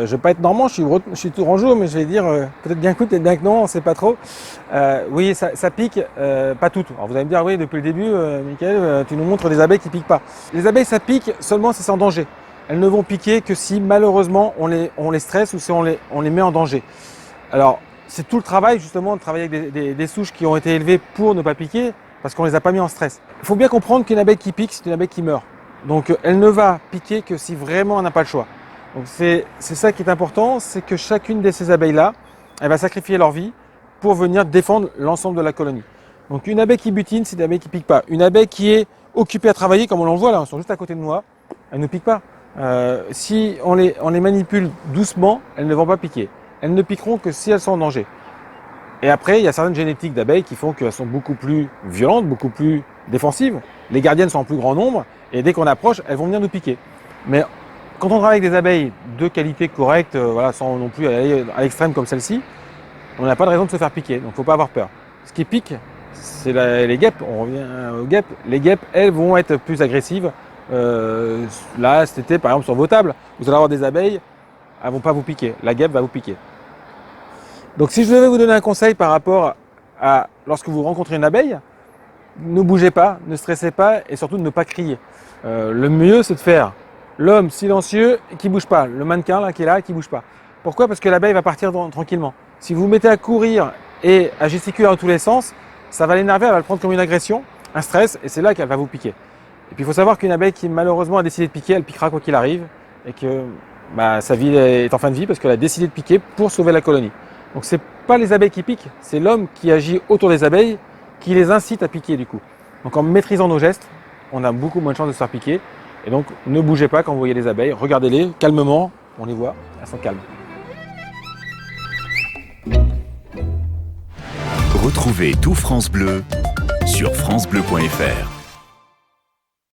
Je vais pas être normand, je suis tourangeau, mais je vais dire peut-être bien que oui, peut-être bien que non, on ne sait pas trop. Oui, ça pique, pas toutes. Alors vous allez me dire, oui, depuis le début, Mickaël, tu nous montres des abeilles qui piquent pas. Les abeilles, ça pique seulement si c'est en danger. Elles ne vont piquer que si malheureusement on les stresse ou si on les met en danger. Alors, c'est tout le travail justement de travailler avec des souches qui ont été élevées pour ne pas piquer, parce qu'on ne les a pas mis en stress. Il faut bien comprendre qu'une abeille qui pique, c'est une abeille qui meurt. Donc elle ne va piquer que si vraiment elle n'a pas le choix. Donc c'est ça qui est important, c'est que chacune de ces abeilles-là, elle va sacrifier leur vie pour venir défendre l'ensemble de la colonie. Donc une abeille qui butine, c'est une abeille qui ne pique pas. Une abeille qui est occupée à travailler, comme on le voit là, elles sont juste à côté de moi, elle ne pique pas. Si on les manipule doucement, elles ne vont pas piquer. Elles ne piqueront que si elles sont en danger. Et après, il y a certaines génétiques d'abeilles qui font qu'elles sont beaucoup plus violentes, beaucoup plus défensives. Les gardiennes sont en plus grand nombre, et dès qu'on approche, elles vont venir nous piquer. Mais quand on travaille avec des abeilles de qualité correcte, voilà, sans non plus aller à l'extrême comme celle-ci, on n'a pas de raison de se faire piquer, donc il ne faut pas avoir peur. Ce qui pique, c'est les guêpes, on revient aux guêpes. Les guêpes, elles, vont être plus agressives. Là, cet été, par exemple, sur vos tables, vous allez avoir des abeilles, elles ne vont pas vous piquer, la guêpe va vous piquer. Donc si je devais vous donner un conseil par rapport à lorsque vous rencontrez une abeille, ne bougez pas, ne stressez pas et surtout ne pas crier. Le mieux, c'est de faire l'homme silencieux qui ne bouge pas, le mannequin là qui est là qui ne bouge pas. Pourquoi? Parce que l'abeille va partir tranquillement. Si vous vous mettez à courir et à gesticuler dans tous les sens, ça va l'énerver, elle va le prendre comme une agression, un stress, et c'est là qu'elle va vous piquer. Et puis il faut savoir qu'une abeille qui malheureusement a décidé de piquer, elle piquera quoi qu'il arrive, et que sa vie est en fin de vie parce qu'elle a décidé de piquer pour sauver la colonie. Donc c'est pas les abeilles qui piquent, c'est l'homme qui agit autour des abeilles qui les incite à piquer du coup. Donc en maîtrisant nos gestes, on a beaucoup moins de chances de se faire piquer. Et donc, ne bougez pas quand vous voyez les abeilles, regardez-les calmement, on les voit, elles sont calmes. Retrouvez tout France Bleu sur francebleu.fr.